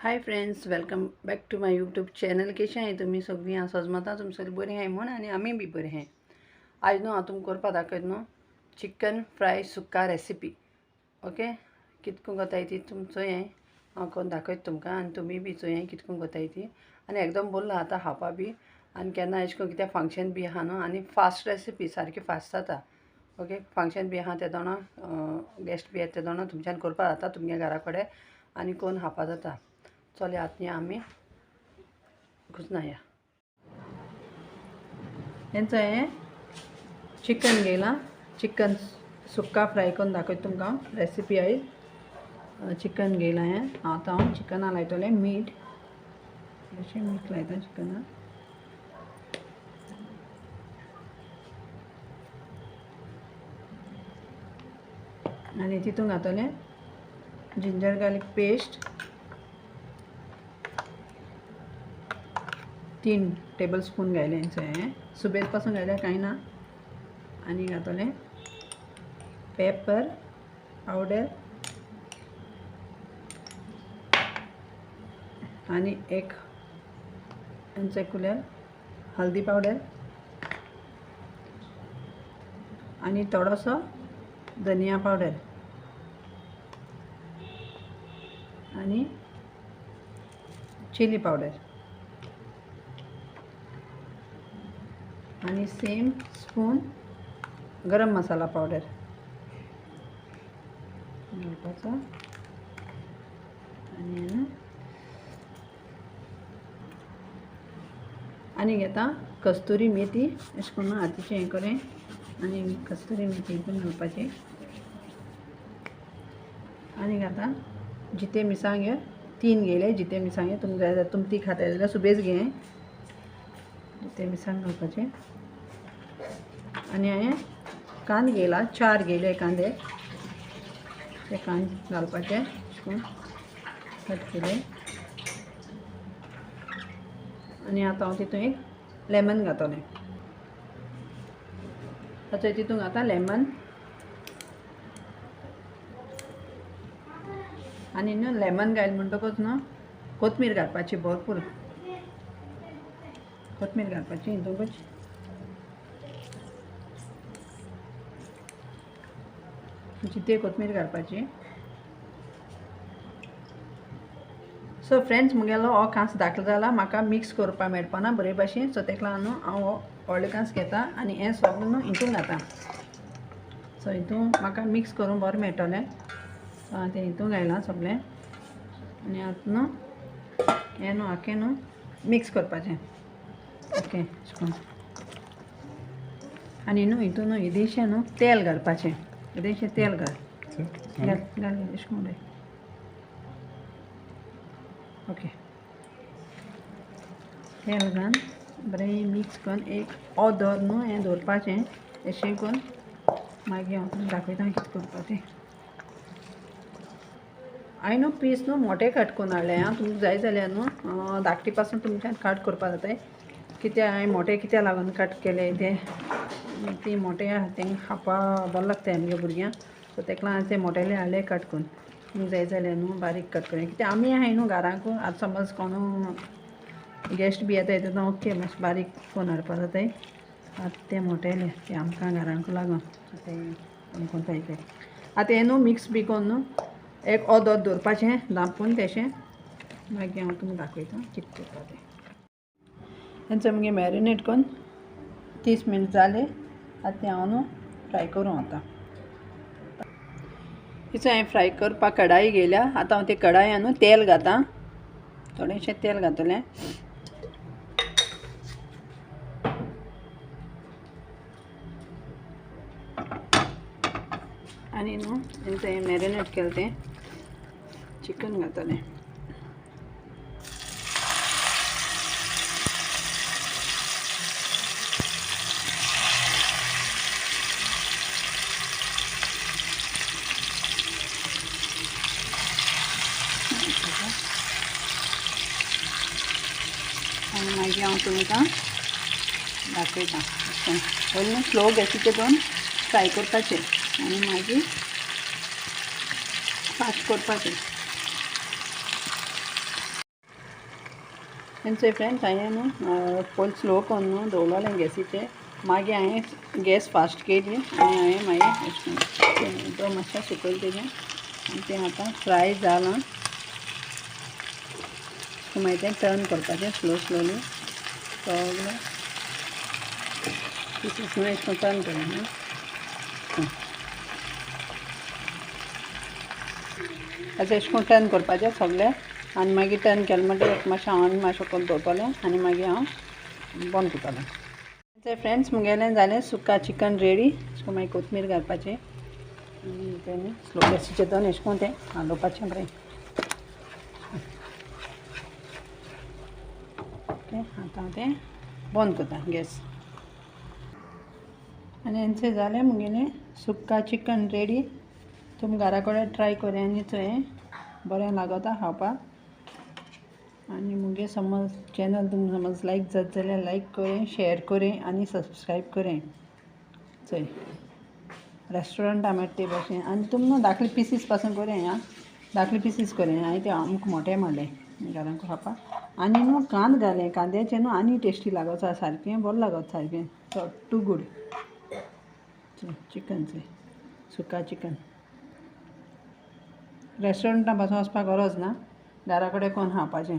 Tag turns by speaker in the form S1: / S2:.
S1: High friends, welcome back to my YouTube channel. कशें आहाय तुमी सगळीं? हांव सजमता तुमी सगळीं बरीं आहाय म्हण आनी आमी बी बरीं आहाय. आज न्हू हांव तुमकां करपा दाखयत न्हू चिकन फ्राय सुक्का रेसिपी. ओके, कितको कोताय ती तुमी चोयाय, हांव कोन्न दाखयत तुमकां आनी तुमी बी चोयाय कितको कोताय ती. आनी एकदम बरो जाता खावपा बी आनी केन्ना एशें कोन्न कितें फंक्शन बी आहा न्हू आनी फास्ट रेसिपी सारकी फास्ट जाता. ओके, फंक्शन बी आहा ते दोना गेस्ट बी येता ते दोना तुमच्यान करपा जाता तुमगे घरा कडेन आनी कोन्न खावपा जाता. चल आतां आमी घुसनाया. हेंचो हें चिकन घेयलां, चिकन सुक्का फ्राय करून दाखयता तुमकां रेसिपी आयज. चिकन घेयलां हें आतां हांव चिकना लायतलें मीठ, अशें मीठ लायता चिकना. आनी तितून घातलें जिंजर गार्लीक पेस्ट 3 टेबलस्पून घायलें. हें सुबेज पासून घायल्यार कांय ना. आनी घातलें पेपर पावडर आनी एक हेंचो कुलेर हल्दी पावडर आनी थोडोसो धनिया पावडर आनी चिली पावडर आनी सेम स्पून गरम मसाला पावडर घालपाचो. आनी घेता कस्तुरी मेथी, अशें करून हातीचें हें करें आनी कस्तुरी मेथी हितून घालपाची. आनी घाता जिते मिरसांग्यो 3 घेयले. जिते मिरसांग्यो तुमकां जाय जाल्यार तुमी ती खाताय जाल्यार सुबेज घे. जिते मिरसांग घालपाचे. आनी हांवें कांदे घेयला, 4 घेयले कांदे. ते कांदे घालपाचे अशें करून कट केले. आनी आतां हांव तितून एक लेमन घातलें. आतां तितून घाता लेमन आनी न्हू लेमन घायल म्हणटकूच न्हू कोथमीर घालपाची, भरपूर कोथमीर घालपाची हितूंकूच. जिते कोथमीर घालपाची. सो फ्रेंड्स, मुगेलो हो कांस धाकलो जाला, म्हाका मिक्स करपा मेळपा ना बरे भाशेन. सो तेका लागून हांव हो व्हडलो कांस घेता आनी हें सगळें न्हू हितून घाता. सो हितून म्हाका मिक्स करून बरें मेळटलें. सो हांव तें हितून घायलां सगळें. आनी आतां न्हू हें न्हू आख्खें न्हू मिक्स करपाचें. ओके, अशें करून. आनी न्हू हितून न्हू इल्लेशें न्हू तेल घालपाचें. इल्लेशें तेल घाल घाल घाल अशें करून उडय. ओके, तेल घाल बरें मिक्स करून एक ऑदर न्हू हें दवरपाचें. अशें करून मागीर हांव तुमकां दाखयता कितें करपाचें. हांवें न्हू पीस न्हू मोठे कट करून हाडले. हांव तुमकां जाय जाल्यार न्हू धाकटी पासून तुमच्यान कट करपा जाताय. कित्याक हांवें मोठे कित्याक लागून कट केले ते ती मोटे आहा तेंकां खावपा बरें लागताय आमगे भुरग्यांक. सो तेका लागून ते मोटेले हाडले कट करून. तुमकां जाय जाल्यार न्हू बारीक कट करून. कित्याक आमी आहाय न्हू घरांकू. आतां समज कोणू गेस्ट बी येताय तेन्ना ओके मातशें बारीक करून हाडपा जाताय. आतां ते मोटेले ते आमकां घरांकू लागून ते कोंताय ते. आतां हें न्हू मिक्स बी करून न्हू एक ऑदर दवरपाचें धांपून तेशें. मागीर हांव तुमकां दाखयता कितें करपा तें. हेंचो मगे मॅरिनेट करून 30 मिनट जाले. आतां हांव न्हू फ्राय करूं आतां. हिचो हांवें फ्राय करपाक कढाई घेयल्या. आतां हांव ते कढायान न्हू तेल घातां. थोडेंशें तेल घातलें. आनी न्हू हेंचो हें मॅरिनेट केलें तें चिकन घातलें. आनी मागीर हांव तुमकां दाखयता. पयलीं स्लो गॅसीचेर दोन फ्राय करपाचें आनी मागीर फास्ट करपाचें. तेंचे फ्रेंड्स हांवें न्हू पयलीं स्लो करून न्हू दवरलेलें गॅसीचेर मागीर हांवें गॅस फास्ट केली आनी हांवें मागीर अशें करून तो मातशें सुकयलें तेजें आनी तें आतां फ्राय जालां मागीर तें टर्न करपाचें स्लोली सगळें पिसीस न्हू अशें करून टर्न करून न्हू अशें करून टर्न करपाचें सगळें आनी मागीर टर्न केलें म्हणटकीर मातशें हांव मातशें करून दवरतलें आनी मागीर हांव बंद करतलें. ते फ्रेंड्स मुगेलें जालें सुका चिकन रेडी अशें मागीर कोथमीर घालपाचें आनी तें स्लो गॅसीचेर दवरून अशें करून तें हालोवपाचें बरें. ओके आतां हांव तें बंद करता गॅस आनी हेंचें जालें मुगेलें सुक्का चिकन रेडी. तुमी घरा कडेन ट्राय करें आनी थंय बरें लागता खावपाक. आनी मुगे समज चॅनल तुमकां समज लायक जात जाल्यार लायक करें, शेअर करें आनी सबस्क्रायब करें. चोय रेस्टोरंटा मेळटा ते भाशेन आनी तुमी न्हू धाकली पिसीस पासून करें आं धाकली पिसीस करें हांवें ते आमकां मोठे मारले घरांक खावपाक आनी न्हू कांदो घालें कांद्याचें न्हू आनी टेस्टी लागता सारकें बरें लागता सारकें टू गूड. चिकन चोय सुका चिकन रेस्टोरंटा पासून वचपाक गरज ना घरा कडेन करून खावपाचें.